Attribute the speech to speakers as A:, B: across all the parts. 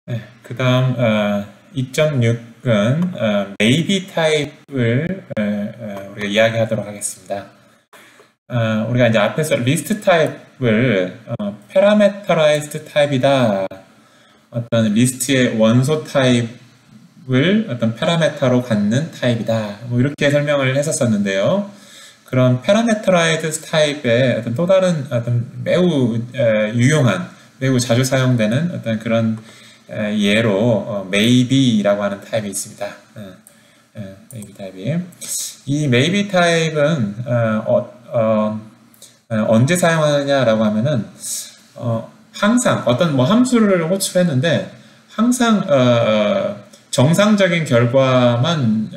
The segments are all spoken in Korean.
A: 네, 그 다음 2.6은 maybe 타입을 우리가 이야기하도록 하겠습니다. 우리가 이제 앞에서 리스트 타입을 parameterized 타입이다. 어떤 리스트의 원소 타입을 어떤 파라메터로 갖는 타입이다. 뭐 이렇게 설명을 했었었는데요. 그런 parameterized 타입의 어떤 또 다른 어떤 매우 유용한, 매우 자주 사용되는 어떤 그런 예로 maybe라고 하는 타입이 있습니다. maybe 타입이. 이 maybe 타입은 언제 사용하느냐라고 하면은 항상 어떤 뭐 함수를 호출했는데 항상 정상적인 결과만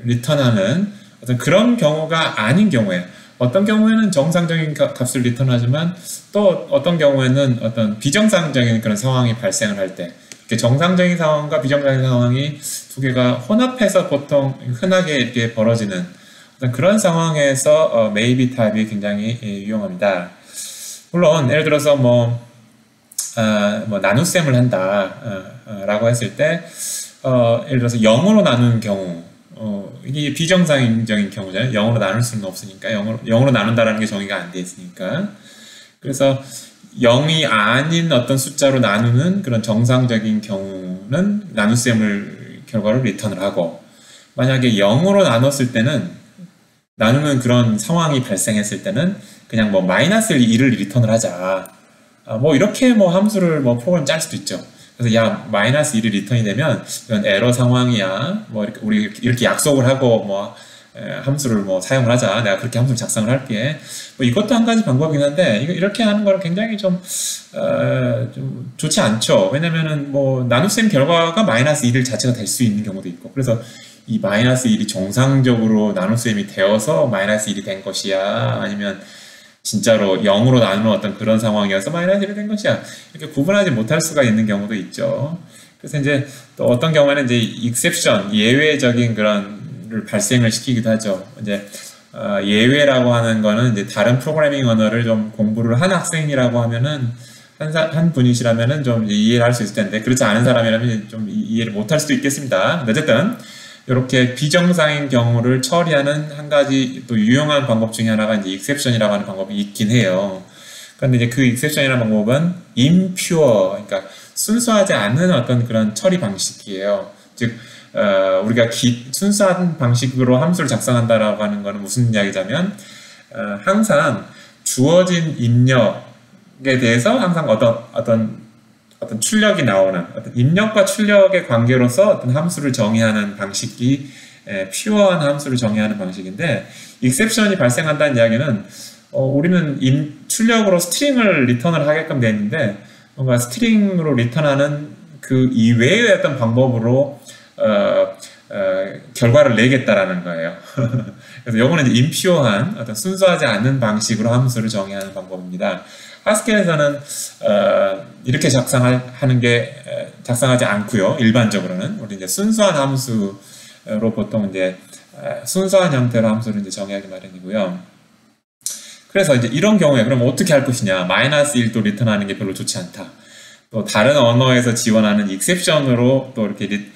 A: 리턴하는 어떤 그런 경우가 아닌 경우에, 어떤 경우에는 정상적인 값을 리턴하지만 또 어떤 경우에는 어떤 비정상적인 그런 상황이 발생을 할 때, 이렇게 정상적인 상황과 비정상적인 상황이 두 개가 혼합해서 보통 흔하게 이렇게 벌어지는 어떤 그런 상황에서 maybe 타입이 굉장히 유용합니다. 물론 예를 들어서 뭐 나눗셈을 한다 라고 했을 때 예를 들어서 0으로 나누는 경우, 이게 비정상적인 경우잖아요. 0으로 나눌 수는 없으니까. 0으로 나눈다라는 게 정의가 안 돼 있으니까. 그래서 0이 아닌 어떤 숫자로 나누는 그런 정상적인 경우는 나눗셈을 결과로 리턴을 하고, 만약에 0으로 나눴을 때는, 나누는 그런 상황이 발생했을 때는 그냥 뭐 마이너스 1을 리턴을 하자. 뭐 이렇게 뭐 함수를 뭐 프로그램 짤 수도 있죠. 그래서 야, 마이너스 1이 리턴이 되면 이건 에러 상황이야. 뭐 이렇게 우리 이렇게 약속을 하고 뭐 함수를 뭐 사용을 하자. 내가 그렇게 함수를 작성을 할게. 뭐 이것도 한 가지 방법이긴 한데 이렇게 하는 거는 굉장히 좀 좋지 않죠. 왜냐면은 뭐 나눗셈 결과가 마이너스 1일 자체가 될 수 있는 경우도 있고, 그래서 이 마이너스 1이 정상적으로 나눗셈이 되어서 마이너스 1이 된 것이야, 아니면 진짜로 0으로 나누는 어떤 그런 상황이어서 마이너스 1이 된 것이야, 이렇게 구분하지 못할 수가 있는 경우도 있죠. 그래서 이제 또 어떤 경우에는 이제 exception, 예외적인 그런 를 발생을 시키기도 하죠. 이제 예외라고 하는 거는 이제 다른 프로그래밍 언어를 좀 공부를 한 학생이라고 하면은 한 분이시라면은 좀 이해를 할 수 있을 텐데, 그렇지 않은 사람이라면 좀 이해를 못 할 수도 있겠습니다. 어쨌든 이렇게 비정상인 경우를 처리하는 한 가지 또 유용한 방법 중에 하나가 이제 exception이라고 하는 방법이 있긴 해요. 그런데 이제 그 exception이라는 방법은 impure, 그러니까 순수하지 않은 어떤 그런 처리 방식이에요. 즉 우리가 순수한 방식으로 함수를 작성한다라고 하는 것은 무슨 이야기냐면, 항상 주어진 입력에 대해서 항상 어떤 출력이 나오는, 어떤 입력과 출력의 관계로서 어떤 함수를 정의하는 방식이 퓨어한 함수를 정의하는 방식인데, exception이 발생한다는 이야기는 우리는 출력으로 스트링을 리턴을 하게끔 되어 있는데, 뭔가 스트링으로 리턴하는 그 이외의 어떤 방법으로 결과를 내겠다라는 거예요. 그래서 요거는 이제 임퓨어한 어떤 순수하지 않은 방식으로 함수를 정의하는 방법입니다. 하스켈에서는 이렇게 작성하지 않고요. 일반적으로는 우리 이제 순수한 함수로 보통 이제 순수한 형태로 함수를 이제 정의하기 마련이고요. 그래서 이제 이런 경우에 그럼 어떻게 할 것이냐? 마이너스 1도 리턴하는 게 별로 좋지 않다. 또 다른 언어에서 지원하는 익셉션으로 또 이렇게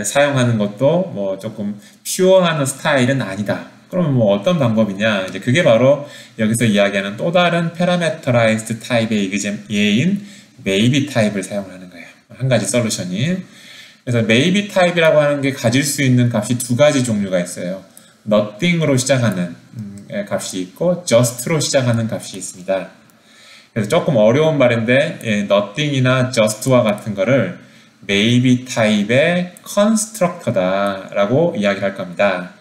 A: 사용하는 것도 뭐 조금 퓨어하는 스타일은 아니다. 그러면 뭐 어떤 방법이냐? 이제 그게 바로 여기서 이야기하는 또 다른 parameterized 타입의 예인 maybe 타입을 사용하는 거예요. 한 가지 솔루션이. 그래서 maybe 타입이라고 하는 게 가질 수 있는 값이 두 가지 종류가 있어요. nothing으로 시작하는 값이 있고 just로 시작하는 값이 있습니다. 그래서 조금 어려운 말인데 nothing이나 just와 같은 거를 maybe 타입의 constructor다 라고 이야기를 할 겁니다.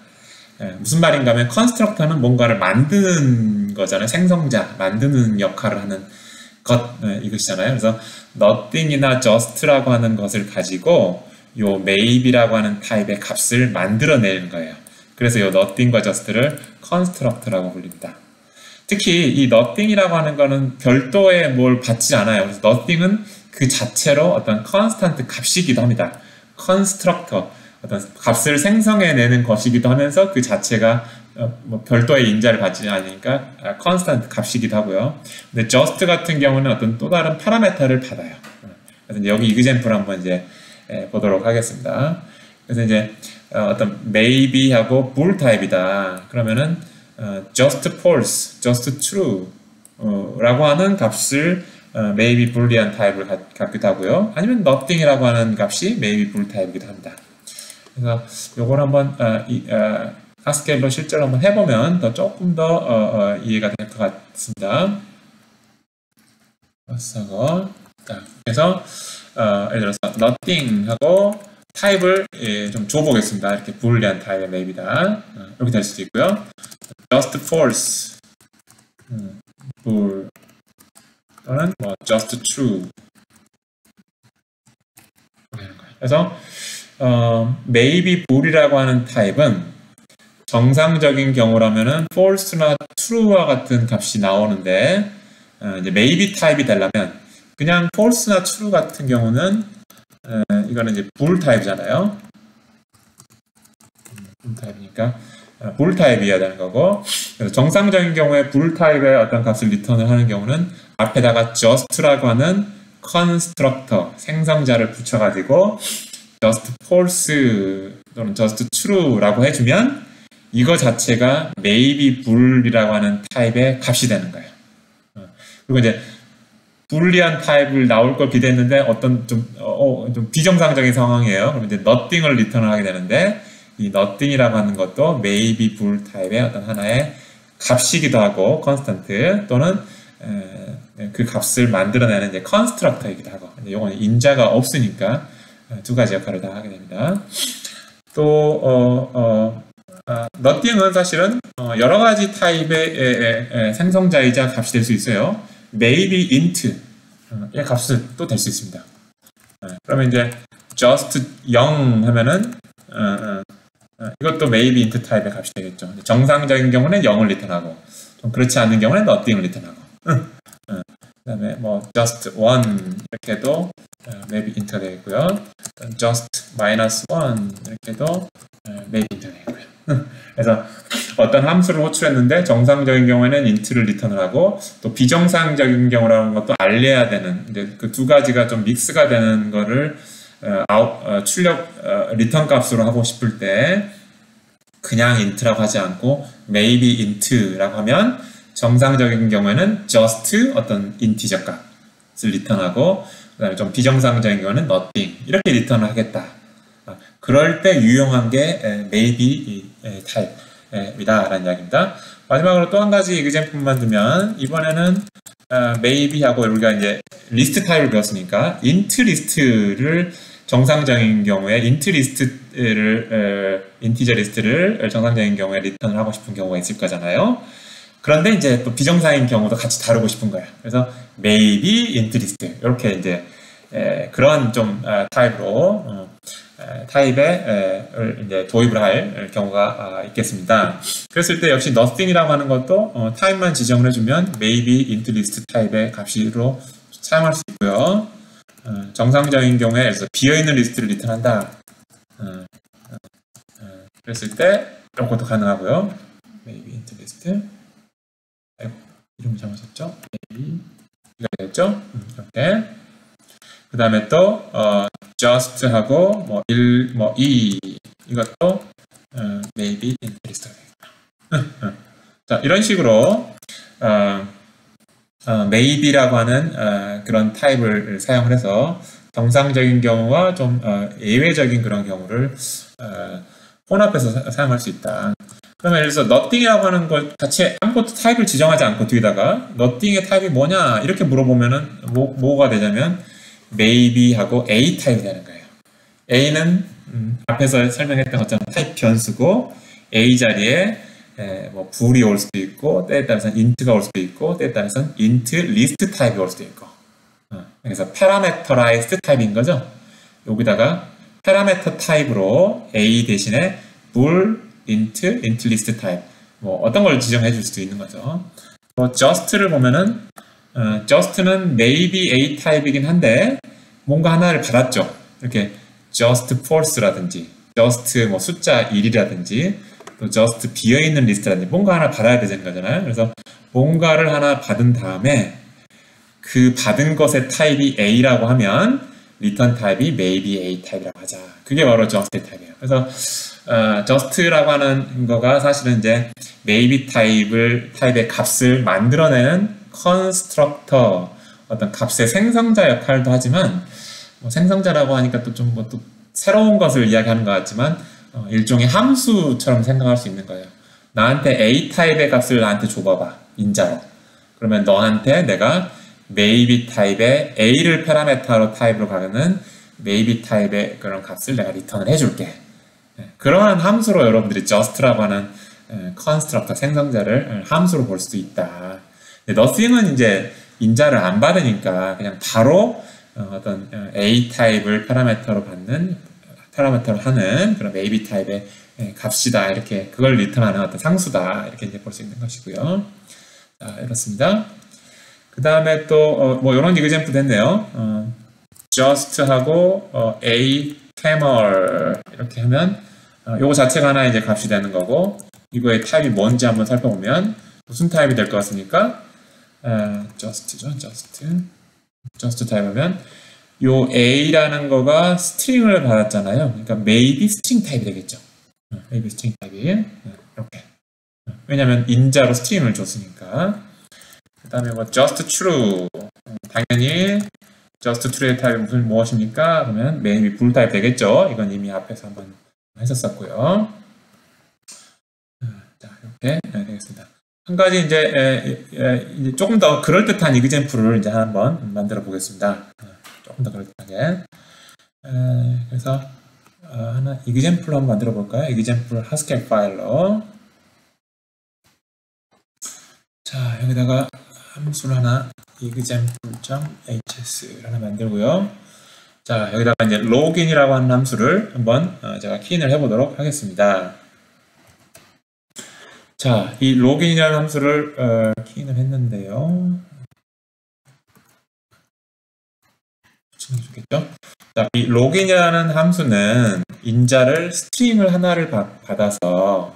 A: 무슨 말인가 하면 constructor는 뭔가를 만드는 거잖아요. 생성자, 만드는 역할을 하는 것, 이것이잖아요. 그래서 nothing이나 just라고 하는 것을 가지고 요 maybe라고 하는 타입의 값을 만들어내는 거예요. 그래서 요 nothing과 just를 constructor라고 불립니다. 특히 이 nothing이라고 하는 거는 별도의 뭘 받지 않아요. 그래서 nothing은 그 자체로 어떤 constant 값이기도 합니다. constructor, 어떤 값을 생성해내는 것이기도 하면서 그 자체가 뭐 별도의 인자를 받지 않으니까 constant 값이기도 하고요. 근데 just 같은 경우는 어떤 또 다른 파라메터를 받아요. 그래서 이제 여기 example 한번 이제 보도록 하겠습니다. 그래서 이제 어떤 maybe하고 bool 타입이다. 그러면은 just false, just true 라고 하는 값을 maybe boolean 타입을 갖기도 하고요. 아니면 nothing이라고 하는 값이 maybe bool 타입이기도 합니다. 그래서 요걸 한번 하스케일로 실제로 한번 해보면 조금 더 이해가 될 것 같습니다. 그래서 예를 들어서 nothing 하고 타입을 좀 줘보겠습니다. 이렇게 boolean 타입의 maybe다. 이렇게 될 수도 있고요. just false, bool 또는 뭐 just true. 그래서 maybe bool이라고 하는 타입은 정상적인 경우라면은 false나 true와 같은 값이 나오는데 이제 maybe 타입이 되려면 그냥 false나 true 같은 경우는 이거는 이제 bool 타입이잖아요. bool 타입이니까 bool 타입이어야 되는 거고, 그래서 정상적인 경우에 bool 타입의 어떤 값을 리턴을 하는 경우는 앞에다가 just라고 하는 constructor 생성자를 붙여가지고 just false 또는 just true라고 해주면 이거 자체가 maybe bool이라고 하는 타입의 값이 되는 거예요. 그리고 이제 불리한 타입을 나올 걸 기대했는데 어떤 좀 비정상적인 상황이에요. 그럼 이제 nothing을 리턴을 하게 되는데 이 nothing이라고 하는 것도 maybe bool 타입의 어떤 하나의 값이기도 하고 constant 또는 그 값을 만들어내는 이제 constructor이기도 하고, 이건 인자가 없으니까 두 가지 역할을 다 하게 됩니다. 또 nothing은 사실은 여러 가지 타입의 생성자이자 값이 될 수 있어요. maybe int의 값을 또 될 수 있습니다. 그러면 이제 just 0 하면은 이것도 maybe int 타입의 값이 되겠죠. 정상적인 경우는 0을 리턴하고, 좀 그렇지 않은 경우는 nothing을 리턴하고, 그 다음에 뭐 just 1 이렇게 해도 maybe int가 되겠고요. just minus 1 이렇게 해도 maybe int가 되겠고요. 그래서 어떤 함수를 호출했는데 정상적인 경우에는 int를 리턴을 하고, 또 비정상적인 경우라는 것도 알려야 되는, 이제 그 두 가지가 좀 믹스가 되는 거를 출력 리턴 값으로 하고 싶을 때 그냥 int라고 하지 않고 maybe int라고 하면 정상적인 경우에는 just 어떤 인티저 값을 리턴하고, 그 다음에 좀 비정상적인 경우는 nothing 이렇게 리턴을 하겠다. 그럴 때 유용한 게 maybe 타입이다 라는 이야기입니다. 마지막으로 또 한 가지 example만 두면, 이번에는 maybe하고 우리가 이제 리스트 타입을 배웠으니까 int 리스트를 정상적인 경우에 int 리스트를 인티저 리스트를 정상적인 경우에 리턴을 하고 싶은 경우가 있을 거잖아요. 그런데 이제 또 비정상인 경우도 같이 다루고 싶은 거예요. 그래서 maybe int 리스트 이렇게 이제 그런 좀 타입으로 타입에 이제 도입을 할 경우가 있겠습니다. 그랬을 때 역시 nothing이라고 하는 것도 타입만 지정을 해주면 maybe int 리스트 타입의 값으로 사용할 수 있고요. 정상적인 경우에 그래서 비어있는 리스트를 리턴한다. 그랬을 때 이런 것도 가능하고요. maybe int 리스트. 이름 잘못했죠? maybe 이가 되겠죠? 이렇게. 그 다음에 또 just 하고 뭐 1, 뭐 2 이것도 maybe int 리스트가 되겠다. 자, 이런 식으로 maybe라고 하는 그런 타입을 사용을 해서 정상적인 경우와 좀 예외적인 그런 경우를 혼합해서 사용할 수 있다. 그러면 예를 들어서 nothing이라고 하는 걸 같이 아무것도 타입을 지정하지 않고 뒤에다가 nothing의 타입이 뭐냐 이렇게 물어보면은 뭐가 되냐면 maybe하고 a 타입이 되는 거예요. a는 앞에서 설명했던 것처럼 타입 변수고, a 자리에 뭐 bool이 올 수도 있고, 때에 따라서는 int가 올 수도 있고, 때에 따라서는 int list 타입이 올 수도 있고. 그래서 parameterized 타입인 거죠. 여기다가 parameter 타입으로 a 대신에 bool, int list 타입 뭐 어떤 걸 지정해 줄 수도 있는 거죠. just를 보면은 just는 maybe a 타입이긴 한데 뭔가 하나를 받았죠. 이렇게 just false라든지 just 뭐 숫자 1이라든지 또 just 비어있는 리스트라든지 뭔가 하나 받아야 되는 거잖아요. 그래서 뭔가를 하나 받은 다음에 그 받은 것의 타입이 a라고 하면 리턴 타입이 maybe A 타입이라고 하자. 그게 바로 just 타입이에요. 그래서 just라고 하는 거가 사실은 이제 maybe 타입의 값을 만들어내는 constructor, 어떤 값의 생성자 역할도 하지만, 뭐 생성자라고 하니까 또 좀 또 새로운 것을 이야기하는 것 같지만, 일종의 함수처럼 생각할 수 있는 거예요. 나한테 A 타입의 값을 나한테 줘봐봐, 인자로. 그러면 너한테 내가 maybe 타입의 A를 파라메터로 타입으로 가는 maybe 타입의 그런 값을 내가 리턴을 해줄게. 그러한 함수로 여러분들이 just라고 하는 constructor 생성자를 함수로 볼 수도 있다. nothing은 이제 인자를 안 받으니까 그냥 바로 어떤 A 타입을 파라메터로 하는 그런 maybe 타입의 값이다. 이렇게 그걸 리턴하는 어떤 상수다. 이렇게 이제 볼 수 있는 것이고요. 자, 이렇습니다. 그 다음에 또 뭐 이런 이그젬플 됐네요. just하고 a camel 이렇게 하면 요거 자체가 하나 이제 값이 되는 거고, 이거의 타입이 뭔지 한번 살펴보면 무슨 타입이 될 것 같습니까? just죠. just 타입이면 요 a라는 거가 스트링을 받았잖아요. 그러니까 maybe 스트링 타입이 되겠죠. maybe 스트링 타입이 이렇게. 왜냐면 인자로 스트링을 줬으니까. 그 다음에 뭐 just true, 당연히 just true의 타입이 무엇입니까? 그러면 maybe bool 타입 되겠죠. 이건 이미 앞에서 한번 했었었고요. 자, 이렇게 되겠습니다. 한 가지 이제 조금 더 그럴듯한 이그젬플을 이제 한번 만들어 보겠습니다. 조금 더 그럴듯하게. 그래서 하나 이그젬플로 한번 만들어 볼까요? 이그젬플 하스켈 파일로. 자, 여기다가 함수를 하나 example.hs를 하나 만들고요. 자, 여기다가 이제 login이라고 하는 함수를 한번 제가 키인을 해보도록 하겠습니다. 자, 이 login이라는 함수를 키인을 했는데요. 좋겠죠? 자, 이 login이라는 함수는 인자를 스트링을 하나를 받아서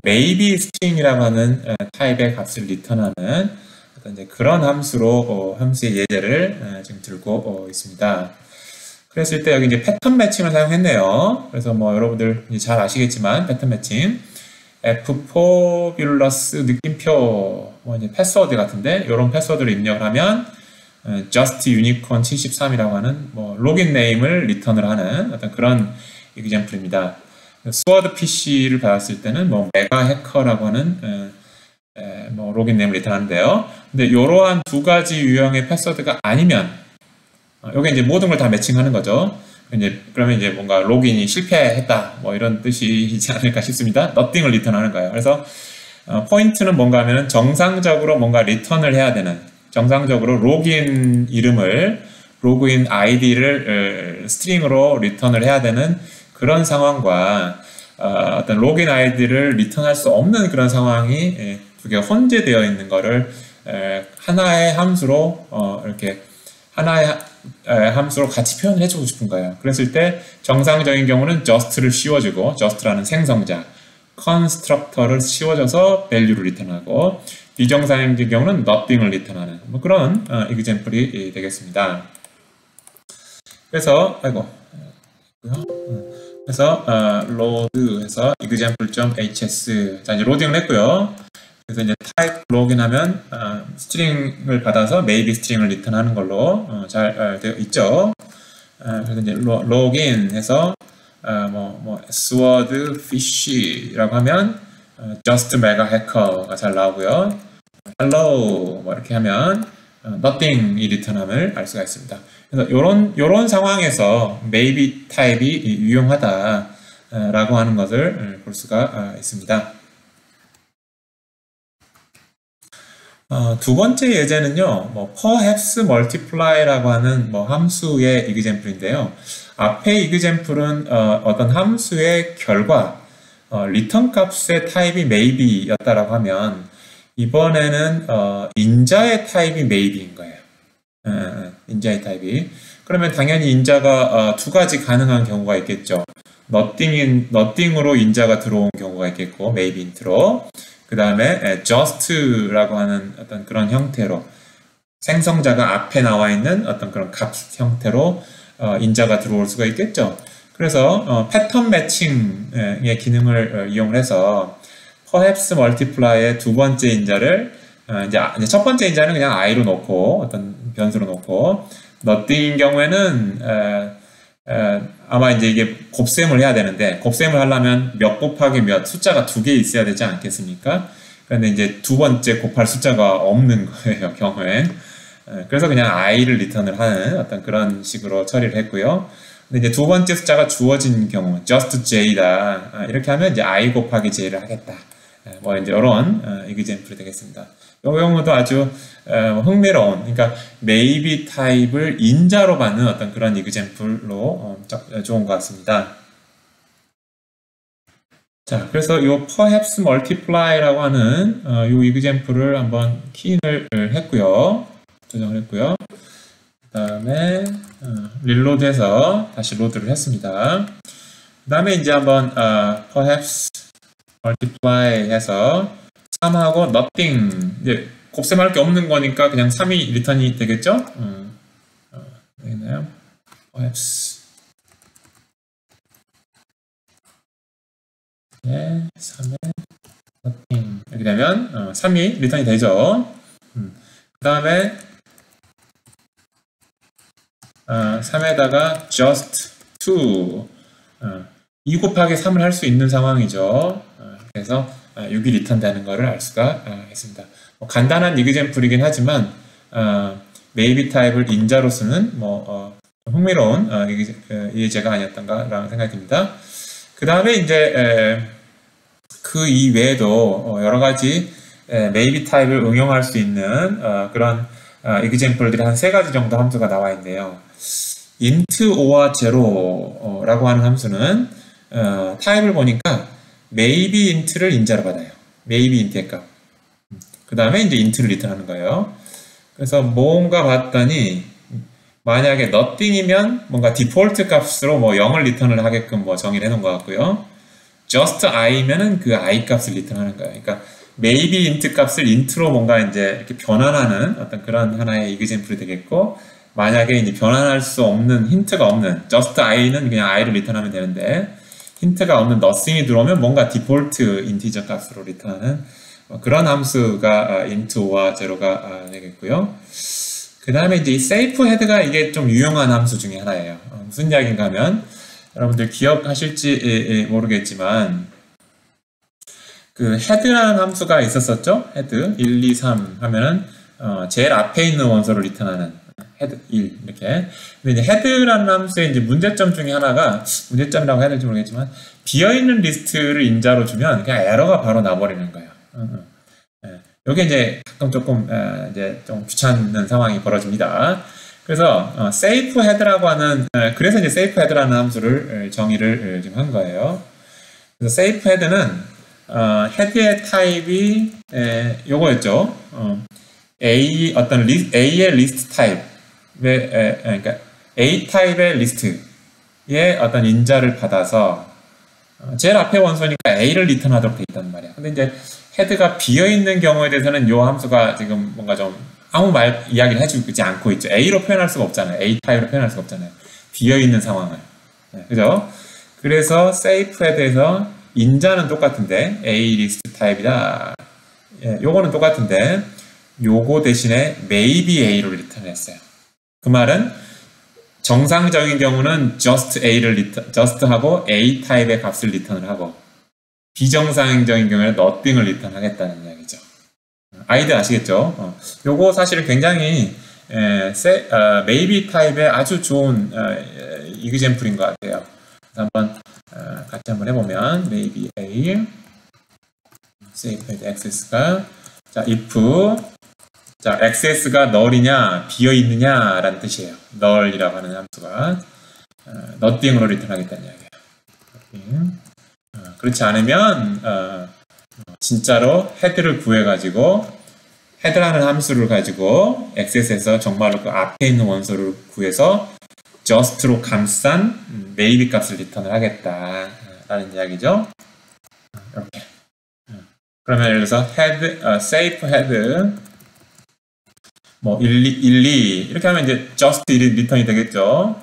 A: maybe string이라고 하는 타입의 값을 리턴하는 어떤 이제 그런 함수로 함수의 예제를 지금 들고 있습니다. 그랬을 때 여기 이제 패턴 매칭을 사용했네요. 그래서 뭐 여러분들 이제 잘 아시겠지만 패턴 매칭 F4 뷰러스 느낌표 뭐 이제 패스워드 같은데 이런 패스워드를 입력을 하면 just unicorn 73이라고 하는 뭐 로긴 네임을 리턴을 하는 어떤 그런 이그젬플입니다. 스워드 PC를 받았을 때는 뭐 메가 해커라고 하는 뭐 로긴 네임을 리턴하는데요. 근데 이러한 두 가지 유형의 패스워드가 아니면 여기 이제 모든 걸 다 매칭하는 거죠. 그러면 이제 뭔가 로gin이 실패했다 뭐 이런 뜻이지 않을까 싶습니다. nothing을 리턴하는 거예요. 그래서 포인트는 뭔가 하면은 정상적으로 뭔가 리턴을 해야 되는, 정상적으로 로그인 이름을, 로그인 아이디를 스트링으로 리턴을 해야 되는 그런 상황과 어떤 로그인 아이디를 리턴할 수 없는 그런 상황이 두 개가 혼재되어 있는 거를 하나의 함수로 이렇게 하나의 함수로 같이 표현을 해주고 싶은 거예요. 그랬을 때 정상적인 경우는 just를 씌워주고, just라는 생성자, constructor를 씌워줘서 value를 리턴하고, 비정상적인 경우는 nothing을 리턴하는 뭐 그런 이그젬플이 되겠습니다. 그래서 load 해서 example.hs. 자, 이제 로딩을 했고요. 그래서 이제 type login 하면 스트링을 받아서 maybe 스트링을 리턴하는 걸로 잘 되어 있죠. 그래서 이제 login 해서 swordfish라고 하면 just mega hacker가 잘 나오고요. hello 뭐 이렇게 하면 nothing이 리턴함을 알 수가 있습니다. 그래서 요런 상황에서 maybe 타입이 유용하다라고 하는 것을 볼 수가 있습니다. 두 번째 예제는요, 뭐 perhaps multiply라고 하는 뭐 함수의 이그젬플인데요. 앞의 이그젬플은 어떤 함수의 결과, 리턴 값의 타입이 maybe였다라고 하면 이번에는 인자의 타입이 maybe인 거예요. 인자의 타입이. 그러면 당연히 인자가 두 가지 가능한 경우가 있겠죠. nothing으로 인자가 들어온 경우가 있겠고, maybe int로. 그 다음에 just라고 하는 어떤 그런 형태로 생성자가 앞에 나와 있는 어떤 그런 값 형태로 인자가 들어올 수가 있겠죠. 그래서 패턴 매칭의 기능을 이용해서 perhaps multiply의 두 번째 인자를 이제 첫 번째 인자는 그냥 i로 놓고 어떤 변수로 놓고 nothing인 경우에는 아마 이제 이게 곱셈을 해야 되는데 곱셈을 하려면 몇 곱하기 몇 숫자가 두 개 있어야 되지 않겠습니까? 그런데 이제 두 번째 곱할 숫자가 없는 거예요, 경우에. 그래서 그냥 i를 리턴을 하는 어떤 그런 식으로 처리를 했고요. 근데 이제 두 번째 숫자가 주어진 경우, just j다. 이렇게 하면 이제 i 곱하기 j를 하겠다. 뭐 이제 이런 example이 되겠습니다. 이 경우도 아주 흥미로운, 그러니까 maybe 타입을 인자로 받는 어떤 그런 example로 좋은 것 같습니다. 자, 그래서 이 perhaps multiply라고 하는 이 example를 한번 키인을 했고요. 조정을 했고요. 그 다음에 릴로드해서 다시 로드를 했습니다. 그 다음에 이제 한번 perhaps multiply 해서 3하고 nothing, 이제 곱셈할 게 없는 거니까 그냥 3이 리턴이 되겠죠? 되겠나요? perhaps 3에 nothing 이렇게 되면 3이 리턴이 되죠. 그 다음에 3에다가 just 2 2 곱하기 3을 할 수 있는 상황이죠. 그래서 6이 리턴되는 것을 알 수가 있습니다. 뭐 간단한 example이긴 하지만 maybe 타입을 인자로 쓰는 흥미로운 예제가 아니었던가라는 생각이 듭니다. 그 다음에 이제 그 이외에도 여러 가지 maybe 타입을 응용할 수 있는 그런 example들이 한 3가지 정도 함수가 나와 있네요. int or와 zero라고 하는 함수는 타입을 보니까 maybe int를 인자로 받아요. maybe int의 값. 그 다음에 이제 int를 리턴하는 거예요. 그래서 뭔가 봤더니 만약에 nothing이면 뭔가 디폴트 값으로 0을 리턴을 하게끔 정의를 해놓은 것 같고요. just i면은 그 i 값을 리턴하는 거예요. 그러니까 maybe int 값을 int로 뭔가 이제 이렇게 변환하는 어떤 그런 하나의 example이 되겠고, 만약에 이제 변환할 수 없는 힌트가 없는 just i는 그냥 i를 리턴하면 되는데 힌트가 없는 nothing이 들어오면 뭔가 디폴트 인티저 값으로 리턴하는 그런 함수가 int와 zero가 되겠고요. 그 다음에 이제 이 safe head가 이게 좀 유용한 함수 중에 하나예요. 무슨 이야기인가 하면 여러분들 기억하실지 모르겠지만 그 head라는 함수가 있었었죠? head 1, 2, 3 하면은 제일 앞에 있는 원소를 리턴하는 head 1 이렇게. 근데 이제 head라는 함수의 이제 문제점 중에 하나가, 문제점이라고 해야 될지 모르겠지만 비어있는 리스트를 인자로 주면 그냥 에러가 바로 나버리는 거예요. 이게 이제 가끔 조금 이제 좀 귀찮은 상황이 벌어집니다. 그래서 safe head라고 하는, 그래서 이제 safe head라는 함수를 정의를 지금 한 거예요. 그래서 safe head는 head의 타입이 요거였죠. 어떤 A의 리스트 타입, 그러니까 A 타입의 리스트의 어떤 인자를 받아서 제일 앞에 원소니까 A를 리턴하도록 되어 있단 말이야. 근데 이제 헤드가 비어있는 경우에 대해서는 이 함수가 지금 뭔가 좀 아무 이야기를 해주고 있지 않고 있죠. A로 표현할 수가 없잖아요. A 타입으로 표현할 수가 없잖아요. 비어있는 상황을. 그죠? 그래서 safe에 대해서 인자는 똑같은데 A 리스트 타입이다. 요거는 똑같은데 요거 대신에 maybe A로 리턴을 했어요. 그 말은 정상적인 경우는 just 하고 A 타입의 값을 리턴을 하고, 비정상적인 경우에는 nothing을 리턴하겠다는 이야기죠. 아이들 아시겠죠? 요거 사실은 굉장히 maybe 타입의 아주 좋은 example인 것 같아요. 그래서 한번 같이 한번 해보면 maybe A safe access가 자 if 자 access가 null이냐 비어있느냐 라는 뜻이에요. null이라고 하는 함수가 nothing으로 리턴하겠다는 이야기예요. 그렇지 않으면 진짜로 head를 구해가지고 head라는 함수를 가지고 access에서 정말로 그 앞에 있는 원소를 구해서 just로 감싼 maybe 값을 리턴을 하겠다라는 이야기죠. 이렇게. 그러면 예를 들어서 head, safe head 뭐 1, 2 이렇게 하면 이제 just 1이 리턴이 되겠죠.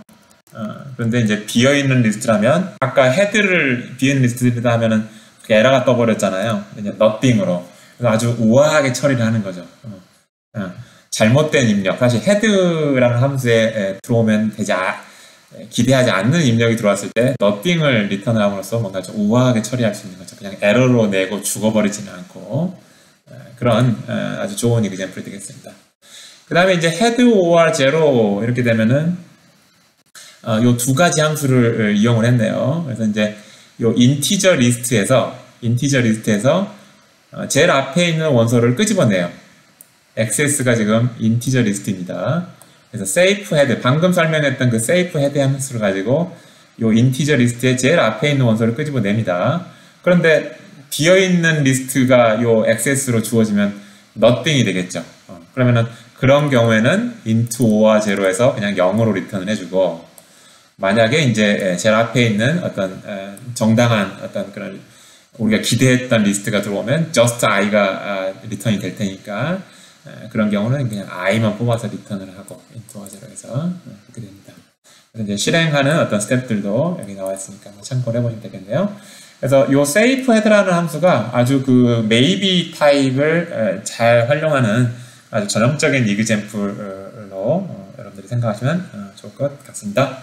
A: 그런데 이제 비어있는 리스트라면 아까 헤드를 비어있는 리스트다 하면은 에러가 떠버렸잖아요. 이제 nothing으로. 그래서 아주 우아하게 처리를 하는 거죠. 잘못된 입력. 사실 헤드라는 함수에 들어오면 기대하지 않는 입력이 들어왔을 때 nothing을 리턴을 함으로써 뭔가 좀 우아하게 처리할 수 있는 거죠. 그냥 에러로 내고 죽어버리지는 않고 그런 아주 좋은 example이 되겠습니다. 그 다음에 이제 head or zero 이렇게 되면은 요 두 가지 함수를 이용을 했네요. 그래서 이제 요 인티저 리스트에서 제일 앞에 있는 원소를 끄집어내요. XS가 지금 인티저 리스트입니다. 그래서 safe head, 방금 설명했던 그 safe head 함수를 가지고 요 인티저 리스트의 제일 앞에 있는 원소를 끄집어냅니다. 그런데 비어있는 리스트가 요 XS로 주어지면 nothing이 되겠죠. 그러면은 그런 경우에는 int or와 zero에서 그냥 0으로 리턴을 해주고, 만약에 이제 제일 앞에 있는 어떤 정당한 어떤 그런 우리가 기대했던 리스트가 들어오면 just i가 리턴이 될 테니까 그런 경우는 그냥 i만 뽑아서 리턴을 하고 int or zero에서 그렇게 됩니다. 그래서 이제 실행하는 어떤 스텝들도 여기 나와 있으니까 참고를 해보시면 되겠네요. 그래서 이 safe head라는 함수가 아주 그 maybe 타입을 잘 활용하는 아주 전형적인 example로 여러분들이 생각하시면 좋을 것 같습니다.